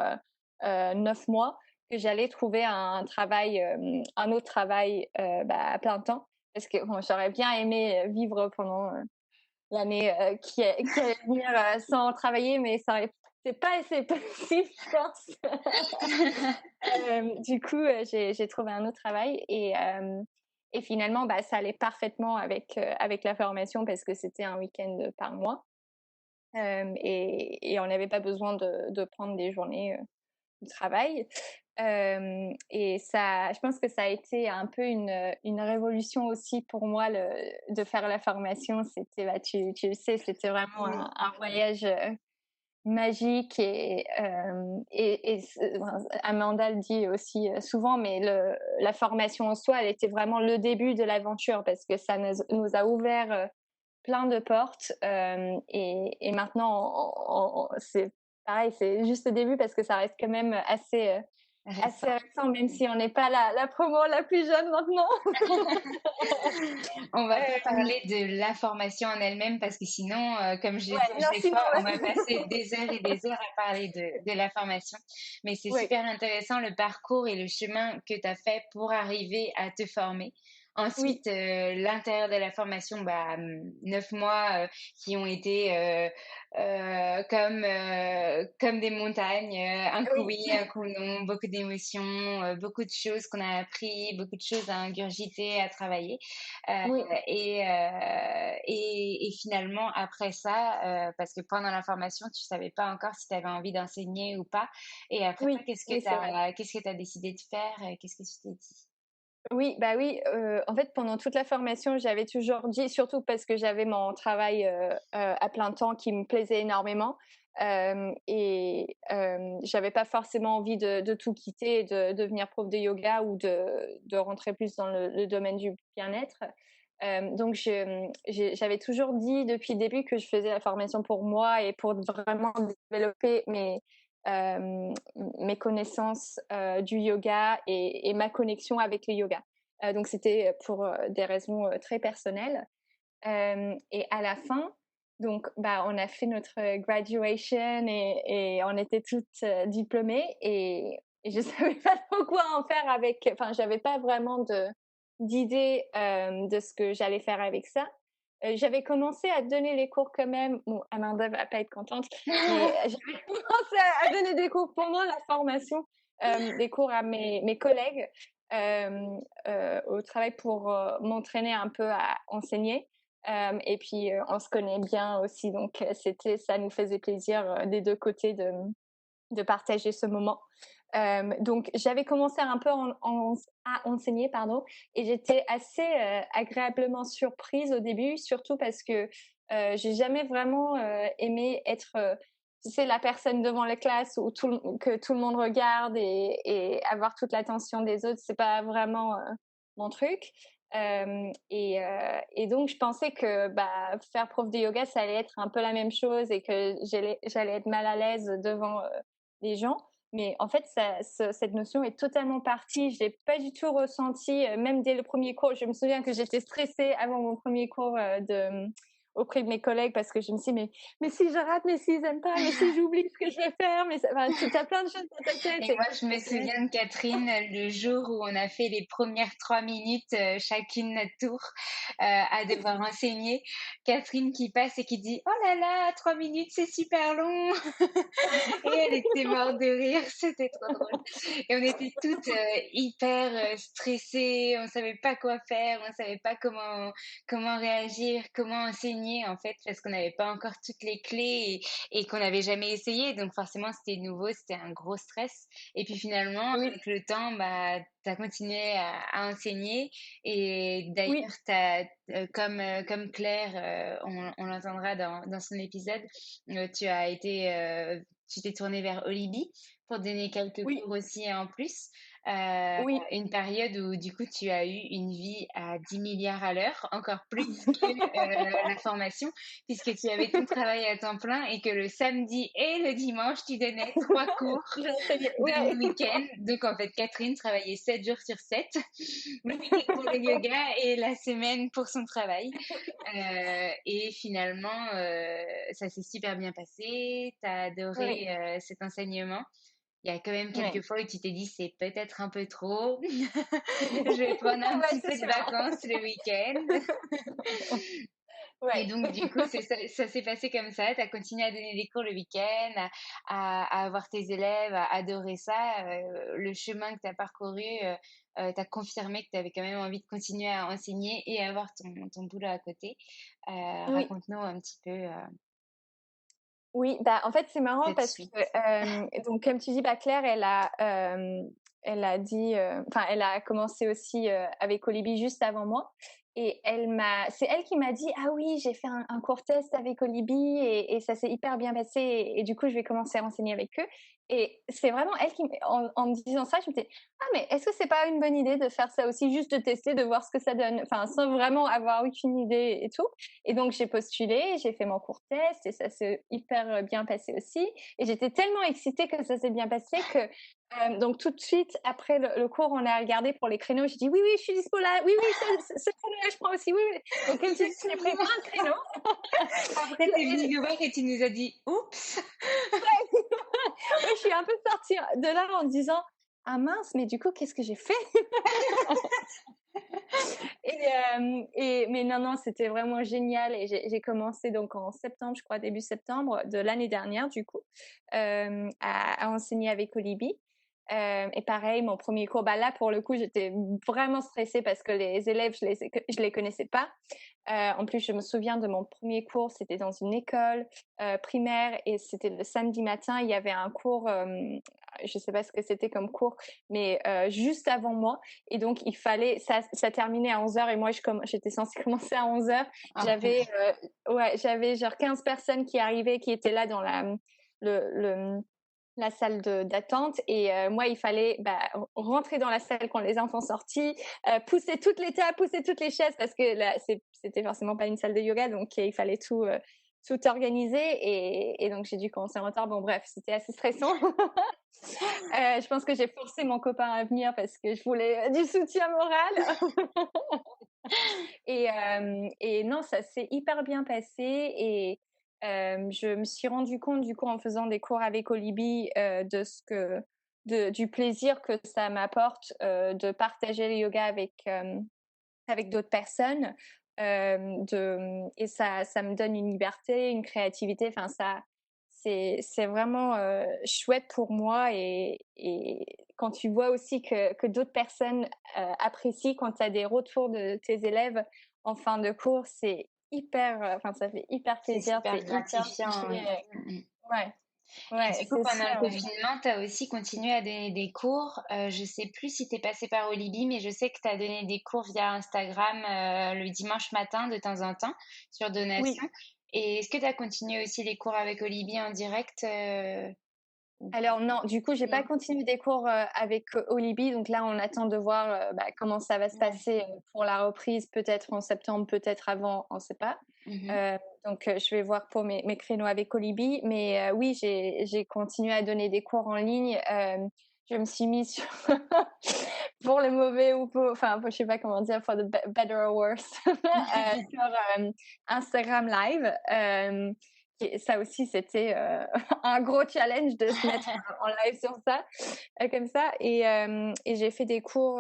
9 mois, que j'allais trouver un autre travail à plein temps. Parce que bon, j'aurais bien aimé vivre pendant l'année qui allait venir sans travailler, mais c'est pas assez possible, je pense. Du coup, j'ai trouvé un autre travail et finalement, ça allait parfaitement avec la formation parce que c'était un week-end par mois. Et on n'avait pas besoin de prendre des journées de travail. Et ça, je pense que ça a été un peu une révolution aussi pour moi de faire la formation. C'était, tu le sais, c'était vraiment Oui. un voyage magique Amanda le dit aussi souvent, mais la formation en soi, elle était vraiment le début de l'aventure parce que ça nous a ouvert plein de portes et maintenant c'est pareil, c'est juste le début parce que ça reste quand même assez Récent. récent, même si on n'est pas la promo la plus jeune maintenant. On va pas euh, parler de la formation en elle-même parce que sinon, comme je le dis ouais, à non, chaque sinon, fois, on va ouais. passer des heures et des heures à parler de la formation. Mais c'est Oui, super intéressant le parcours et le chemin que tu as fait pour arriver à te former. oui, Ensuite, l'intérieur de la formation, 9 mois qui ont été comme des montagnes, un coup oui, oui, un coup non, beaucoup d'émotions, beaucoup de choses qu'on a appris, beaucoup de choses à ingurgiter, à travailler. Heu oui, et finalement après ça, parce que pendant la formation, tu savais pas encore si tu avais envie d'enseigner ou pas et après ça, oui, oui, c'est vrai. qu'est-ce que tu as décidé de faire? Qu'est-ce que tu t'es dit? Oui, bah oui, en fait, pendant toute la formation, j'avais toujours dit surtout parce que j'avais mon travail, à plein temps qui me plaisait énormément, j'avais pas forcément envie de tout quitter et de devenir prof de yoga ou de rentrer plus dans le domaine du bien-être. Donc j'avais toujours dit depuis le début que je faisais la formation pour moi et pour vraiment développer hem, mes connaissances du yoga et ma connexion avec le yoga. Donc c'était pour des raisons très personnelles. Et à la fin, donc on a fait notre graduation et on était toutes diplômées et je savais pas trop quoi en faire avec. Enfin, j'avais pas vraiment d'idée de ce que j'allais faire avec ça. J'avais commencé à donner les cours quand même. Bon, Amanda va pas être contente, mais j'avais commencé à donner des cours pendant la formation, des cours à mes collègues au travail pour m'entraîner un peu à enseigner. Et puis on se connaît bien aussi, donc ça nous faisait plaisir des deux côtés de partager ce moment. Donc j'avais commencé un peu à enseigner, pardon, et j'étais assez agréablement surprise au début, surtout parce que j'ai jamais vraiment aimé être c'est la personne devant la classe où que tout le monde regarde et avoir toute l'attention des autres, c'est pas vraiment mon truc. Et donc, je pensais que bah, faire prof de yoga, ça allait être un peu la même chose et que j'allais être mal à l'aise devant les gens. Mais en fait, cette notion est totalement partie. Je l'ai pas du tout ressenti, même dès le premier cours. Je me souviens que j'étais stressée avant mon premier cours auprès de mes collègues parce que je me suis dit, mais si je rate, mais s'ils aiment pas, mais si j'oublie ce que je vais faire, mais enfin, tu as plein de choses dans ta tête. Et moi, je me souviens de Catherine, le jour où on a fait les premières 3 minutes, chacune notre tour, à devoir enseigner. Catherine qui passe et qui dit: «Oh là là, 3 minutes, c'est super long!» Et elle était morte de rire, c'était trop drôle. Et on était toutes hyper stressées, on savait pas quoi faire, on savait pas comment réagir, comment enseigner en fait, parce qu'on n'avait pas encore toutes les clés et qu'on n'avait jamais essayé. Donc forcément, c'était nouveau, c'était un gros stress. Et puis finalement, Oui, avec le temps, bah, tu as continué à enseigner. Et oui, d'ailleurs, comme Claire, on l'entendra dans son épisode, tu as été tu t'es tournée vers Olibi pour donner quelques oui, cours aussi en plus. Euh, oui, une période où du coup tu as eu une vie à 10 milliards à l'heure, encore plus que la formation, puisque tu avais ton travail à temps plein et que le samedi et le dimanche, tu donnais 3 cours j'enseignais, dans ouais, le week-end. Donc en fait, Catherine travaillait 7 jours sur 7, le week-end pour le yoga et la semaine pour son travail. Et finalement, ça s'est super bien passé. Tu as oui, adoré cet enseignement. Il y a quand même quelques ouais. fois où tu t'es dit, c'est peut-être un peu trop. Je vais prendre un Ouais, petit c'est peu de sûr. vacances le week-end. Et Ouais. donc, du coup, ça s'est passé comme ça. Tu as continué à donner des cours le week-end, à avoir tes élèves, à adorer ça. Le chemin que tu as parcouru, tu confirmé que tu avais quand même envie de continuer à enseigner et avoir ton boulot à côté. Oui. Raconte-nous un petit peu Oui, bah, en fait, c'est marrant cette parce que, suite. donc comme tu dis, bah, Claire, elle a dit, enfin, elle a commencé aussi, avec Olibi juste avant moi et c'est elle qui m'a dit: «Ah oui, j'ai fait un court test avec Olibi et ça s'est hyper bien passé et du coup, je vais commencer à enseigner avec eux» et c'est vraiment elle qui en me disant ça, je me disais: «Ah mais est-ce que c'est pas une bonne idée de faire ça aussi, juste de tester, de voir ce que ça donne?» enfin, sans vraiment avoir aucune idée et tout et donc j'ai postulé, j'ai fait mon court test et ça s'est hyper bien passé aussi. Et j'étais tellement excitée que ça s'est bien passé que donc tout de suite après le cours, on a regardé pour les créneaux. J'ai dit oui, oui, je suis dispo là. Oui, oui, ce créneau-là, je prends aussi. Oui, oui. Donc comme tu dis, j'ai pris plein de créneaux. Après, tu es venue nous voir et tu nous as dit oups. Ouais, je suis un peu sortie de là en disant ah mince, mais du coup, qu'est-ce que j'ai fait? Mais non, non, c'était vraiment génial. Et j'ai commencé donc en septembre, je crois, début septembre de l'année dernière, du coup, à enseigner avec Olibi. Et pareil, mon premier cours, bah là, pour le coup, j'étais vraiment stressée parce que les élèves, je les connaissais pas. En plus, je me souviens de mon premier cours, c'était dans une école primaire et c'était le samedi matin. Il y avait un cours, je sais pas ce que c'était comme cours, mais juste avant moi. Et donc, il fallait, ça terminait à 11 heures et moi, j'étais censée commencer à 11 heures. Ah, purée. J'avais genre 15 personnes qui arrivaient, qui étaient là dans le, le la salle d'attente et moi il fallait rentrer dans la salle quand les enfants sortis, pousser toutes les tables, pousser toutes les chaises parce que là c'était forcément pas une salle de yoga donc il fallait tout organiser et donc j'ai dû commencer en retard. Bon bref, c'était assez stressant. Je pense que j'ai forcé mon copain à venir parce que je voulais du soutien moral. Et non, ça s'est hyper bien passé et je me suis rendu compte du coup en faisant des cours avec Olibi du plaisir que ça m'apporte de partager le yoga avec d'autres personnes et ça me donne une liberté, une créativité. Enfin ça c'est vraiment chouette pour moi et quand tu vois aussi que d'autres personnes apprécient quand tu as des retours de tes élèves en fin de cours, c'est hyper, enfin ça fait hyper C'est plaisir, super c'est hyper gratifiant. touché. Ouais. Mm, mm. Ouais, Et ouais, du coup, c'est pendant sûr. le confinement, tu as aussi continué à donner des cours. Je sais plus si tu es passé par Olibi, mais je sais que tu as donné des cours via Instagram le dimanche matin de temps en temps sur Oui, donation. Et est-ce que tu as continué aussi les cours avec Olivier en direct, ou Alors non, du coup, j'ai pas non? continué des cours, avec, Olibi, donc là, on attend de voir, comment ça va se Ouais. passer, pour la reprise, peut-être en septembre, peut-être avant, on sait pas. Mmh. Heu, donc je vais voir pour mes créneaux avec Olibi, mais oui, j'ai continué à donner des cours en ligne. Je me suis mise sur pour le mauvais ou pour enfin, je sais pas comment dire, for the better or worse, sur, Instagram Live, et ça aussi, c'était, un gros challenge de se mettre en live sur ça, comme ça et j'ai fait des cours,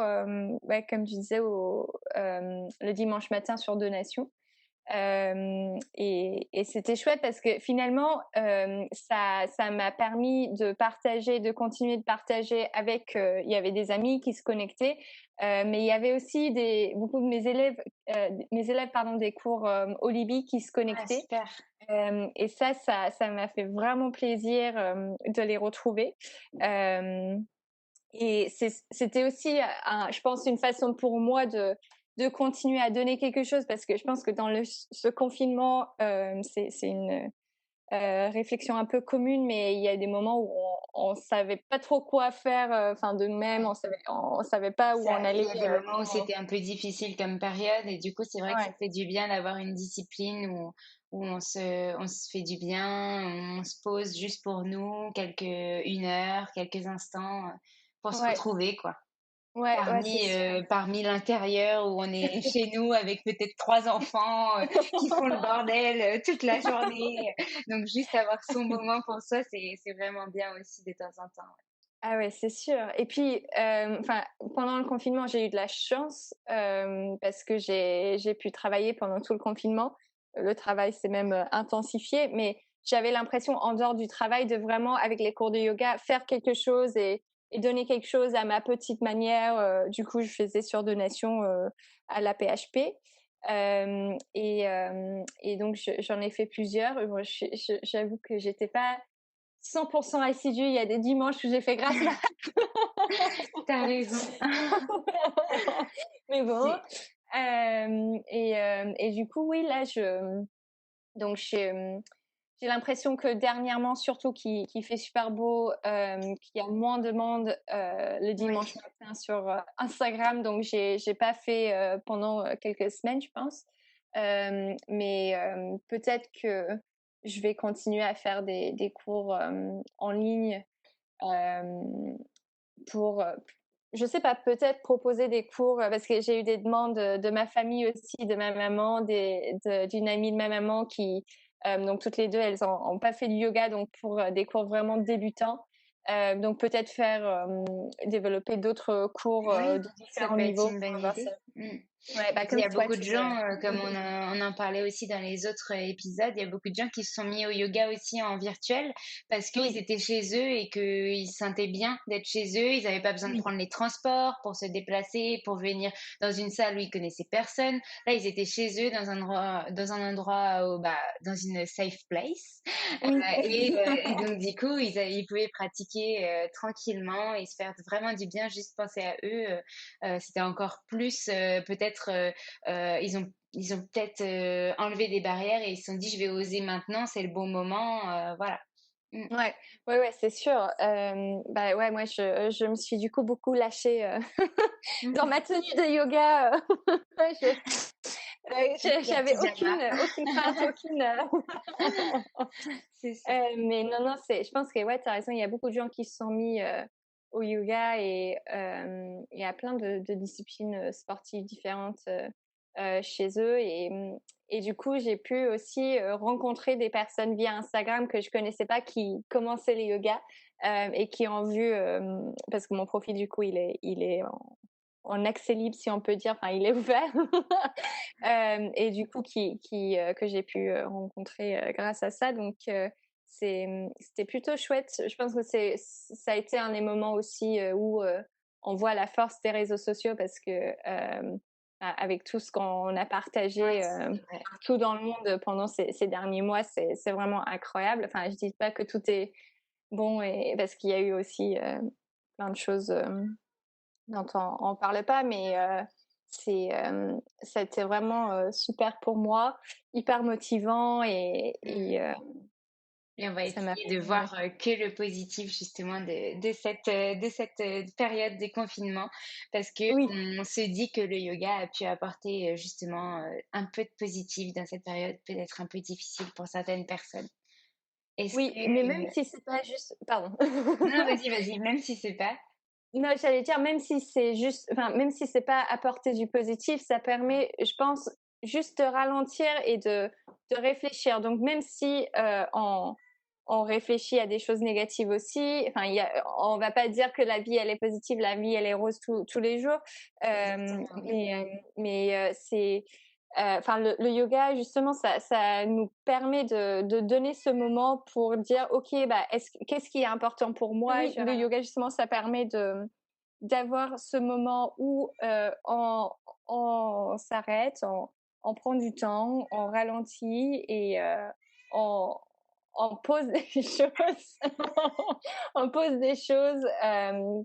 ouais, comme tu disais le dimanche matin sur donation. Et c'était chouette parce que finalement, ça m'a permis de partager, de continuer de partager avec, il y avait des amis qui se connectaient, mais il y avait aussi beaucoup de mes élèves, pardon, des cours, Olibi qui se Ah connectaient. super. Et ça m'a fait vraiment plaisir, de les retrouver. Hem Et c'était aussi, je pense, une façon pour moi de continuer à donner quelque chose parce que je pense que dans ce confinement, c'est une réflexion un peu commune, mais il y a des moments où on savait pas trop quoi faire, enfin de nous-mêmes, Ouais. on savait pas où Ça on il allait. y a des moments où c'était un peu difficile comme période et du coup, c'est vrai que ça Ouais, fait du bien d'avoir une discipline où on se fait du bien, on se pose juste pour nous, une heure, quelques instants, pour se ouais, retrouver, quoi. ouais, ouais, c'est sûr. Parmi l'intérieur où on est chez nous avec peut-être 3 enfants, qui font le bordel, toute la journée, donc juste avoir son moment pour soi, c'est vraiment bien aussi de temps en temps. Ah ouais, c'est sûr. Et puis, enfin, pendant le confinement, j'ai eu de la chance, parce que j'ai pu travailler pendant tout le confinement. Le travail s'est même, intensifié, mais j'avais l'impression, en dehors du travail, de vraiment, avec les cours de yoga, faire quelque chose et donner quelque chose à ma petite manière. Du coup, je faisais sur donation, à la PHP. Et donc j'en ai fait plusieurs. Bon, j'avoue que j'étais pas 100% assidue. Il y a des dimanches où j'ai fait grasse mat. Tu as raison. Mais bon, C'est et du coup, oui, là, donc j'ai l'impression que dernièrement, surtout qu'il fait super beau, qu'il y a moins de monde, le oui. dimanche matin sur, Instagram, donc j'ai pas fait, pendant, quelques semaines, je pense. Mais peut-être que je vais continuer à faire des cours, en ligne, hem pour, je sais pas, peut-être proposer des cours, parce que j'ai eu des demandes, de ma famille aussi, de ma maman, d'une amie de ma maman qui, donc toutes les 2, elles ont pas fait du yoga, donc pour, des cours vraiment débutants. Donc peut-être développer d'autres cours, Oui, de ça différents peut être niveaux une bonne pour voir ça. idée. Mmh. Ouais, bah, Parce qu'il comme y a toi, beaucoup tu de sais. gens, comme on en parlait aussi dans les autres épisodes, il y a beaucoup de gens qui se sont mis au yoga aussi en virtuel parce qu'ils Oui, étaient chez eux et qu'ils se sentaient bien d'être chez eux. Ils n'avaient pas besoin de oui, prendre les transports pour se déplacer, pour venir dans une salle où ils connaissaient personne. Là, ils étaient chez eux dans une safe place. oui. Et donc, du coup, ils pouvaient pratiquer tranquillement et se faire vraiment du bien, juste penser à eux. C'était encore plus, peut-être, ils ont peut-être enlevé des barrières et ils se sont dit: «Je vais oser maintenant, c'est le bon moment», voilà. Mmh. Ouais, ouais, ouais, c'est sûr. Bah, ouais, moi, je me suis du coup beaucoup lâchée, dans ma tenue de yoga. Je La j'avais pyjama. aucune crainte, C'est ça. mais non, non, je pense que ouais, tu as raison, il y a beaucoup de gens qui se sont mis, au yoga et à plein de disciplines, sportives différentes, chez eux et du coup, j'ai pu aussi, rencontrer des personnes via Instagram que je connaissais pas qui commençaient le yoga, et qui ont vu, parce que mon profil du coup, il est en accès libre si on peut dire, enfin il est ouvert. Et du coup que j'ai pu, rencontrer, grâce à ça donc c'était plutôt chouette. Je pense que ça a été un des moments aussi, où, on voit la force des réseaux sociaux parce que, avec tout ce qu'on a Ouais, partagé, c'est vrai. partout dans le monde pendant ces derniers mois, c'est vraiment incroyable. Enfin, je dis pas que tout est bon et parce qu'il y a eu aussi, plein de choses, dont on parle pas mais c'était vraiment super pour moi, hyper motivant Mmh. Et on va ça m'a essayer de fait, ouais. voir, que le positif justement de cette, période de confinement parce Oui, qu'on se dit que le yoga a pu apporter, justement, un peu de positif dans cette période peut-être un peu difficile pour certaines personnes. Est-ce oui, mais que même si c'est pas juste, pardon. non, vas-y, vas-y, même si c'est pas Non, j'allais dire même si c'est juste, enfin, même si c'est pas apporter du positif, ça permet, je pense, juste de ralentir et de réfléchir. Donc même si, on réfléchit à des choses négatives aussi, enfin, on va pas dire que la vie, elle est positive, la vie, elle est rose tous les jours. exactement, oui. C'est, enfin, le yoga, justement, ça nous permet de donner ce moment pour dire: «OK, bah, qu'est-ce qui est important pour moi?» Oui, Le voilà. yoga, justement, ça permet d'avoir ce moment où, on s'arrête, on prend du temps, on ralentit et on on pose des choses on pose des choses,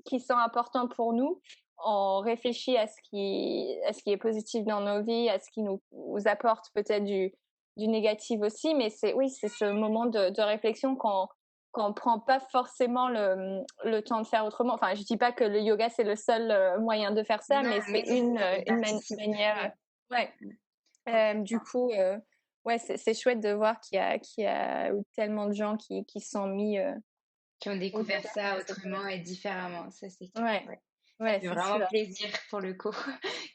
qui sont importantes pour nous. On réfléchit à ce qui est positif dans nos vies, à ce qui nous apporte peut-être du négatif aussi, mais c'est oui, c'est ce moment de réflexion qu'on prend pas forcément le temps de faire autrement. Enfin, je dis pas que le yoga, c'est le seul, moyen de faire ça, Non, mais c'est mais ça fait une participe, manière, oui, ouais. Du complètement. coup, ouais, c'est chouette de voir qu'il y a eu tellement de gens qui se sont mis, Qui ont au découvert yoga ça pendant cette autrement période. et différemment, ça c'est clair, Ouais, ouais. Ça ouais, fait c'est vraiment sûr. plaisir pour le coup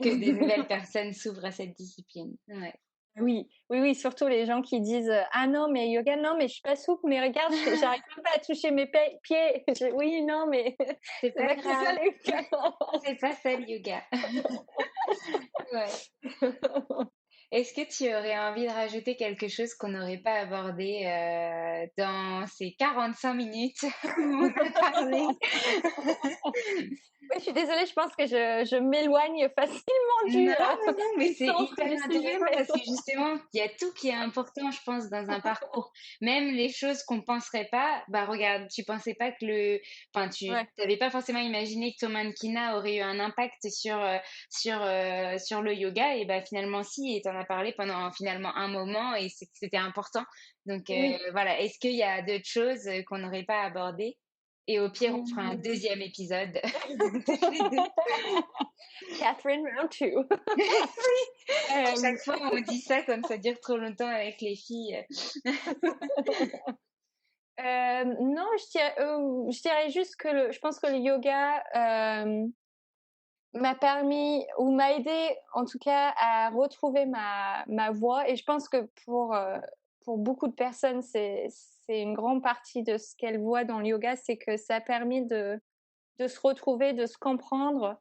que des nouvelles personnes s'ouvrent à cette discipline. Ouais. Oui, oui, oui, surtout les gens qui disent, «Ah non, mais yoga, non, mais je suis pas souple, mais regarde, j'arrive même pas à toucher mes pieds». «Oui, non, mais C'est c'est pas pas que ça grave, le yoga». c'est pas ça le yoga. Ouais. Est-ce que tu aurais envie de rajouter quelque chose qu'on n'aurait pas abordé, dans ces 45 minutes où on a parlé? Oui, je suis désolée, je pense que je m'éloigne facilement Non, non, non, mais du c'est centre hyper du sujet, intéressant mais parce que justement, il y a tout qui est important, je pense, dans un parcours. Même les choses qu'on penserait pas, bah regarde, tu pensais pas que enfin, tu ouais, t'avais pas forcément imaginé que ton mannequinat aurait eu un impact sur le yoga, et bah finalement si, et t'en as parlé pendant finalement un moment, et c'était important. Donc oui. voilà, est-ce qu'il y a d'autres choses qu'on n'aurait pas abordées? Et au pire, on fera un Mmh. deuxième épisode toutes les deux. Catherine round 2. À chaque Hem, fois, on dit ça comme ça dure trop longtemps avec les filles. non, je dirais juste que je pense que le yoga, m'a permis ou m'a aidé en tout cas à retrouver ma voie et je pense que pour beaucoup de personnes, c'est une grande partie de ce qu'elles voient dans le yoga, c'est que ça a permis de se retrouver, de se comprendre,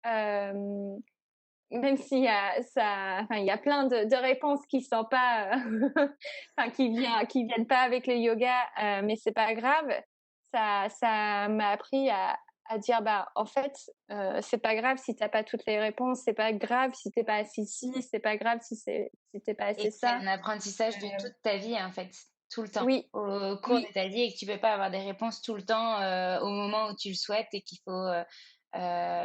hem, même s'il y a ça enfin, il y a plein de réponses qui sont pas, enfin qui viennent pas avec le yoga, mais c'est pas grave. Ça m'a appris à dire: «Bah, en fait, c'est pas grave si tu as pas toutes les réponses, c'est pas grave si tu es pas assez ci, c'est pas grave si tu es pas Et assez que c'est ça». un apprentissage de toute ta vie, en fait, tout le temps, Oui, au cours de oui, ta vie, et que tu peux pas avoir des réponses tout le temps, au moment où tu le souhaites, et qu'il faut,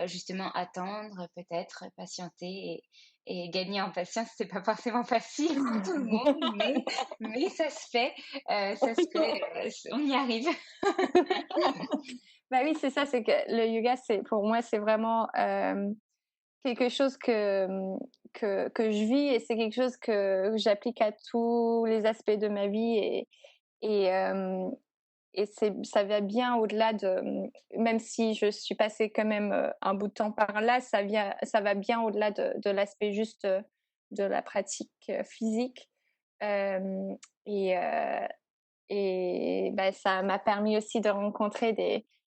justement attendre, peut-être, patienter et gagner en patience. C'est pas forcément facile pour tout le monde, mais ça se fait, on y arrive. bah, oui, c'est ça, c'est que le yoga, c'est pour moi, c'est vraiment, quelque chose que je vis et c'est quelque chose que j'applique à tous les aspects de ma vie et hem et ça va bien au-delà de, même si je suis passée quand même, un bout de temps par là, ça va bien au-delà de l'aspect juste, de la pratique, physique. Hem et heu bah, ça m'a permis aussi de rencontrer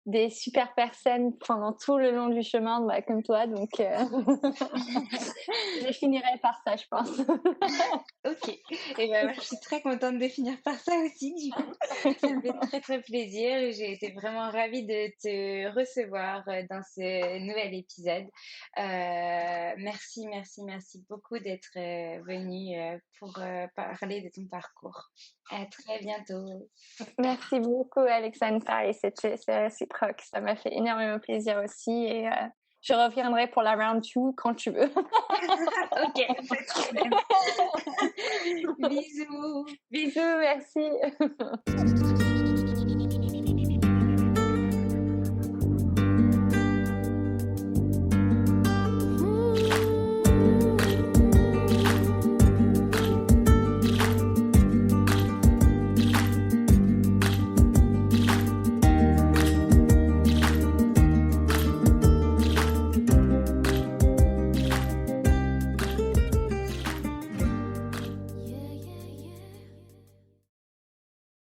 des super personnes pendant tout le long du chemin, bah, comme toi, donc je finirai par ça, je pense. OK, et ben, je suis très contente de finir par ça aussi du coup. Ça me fait très, très plaisir, et j'ai été vraiment ravie de te recevoir, dans ce nouvel épisode. Merci, merci, merci beaucoup d'être, venue, pour, parler de ton parcours. À très bientôt. Merci beaucoup Alexandra et c'est réciproque. Ça m'a fait énormément plaisir aussi et Je reviendrai pour la round 2 quand tu veux. Ok, pas de problème. Bisous. Bisous, merci.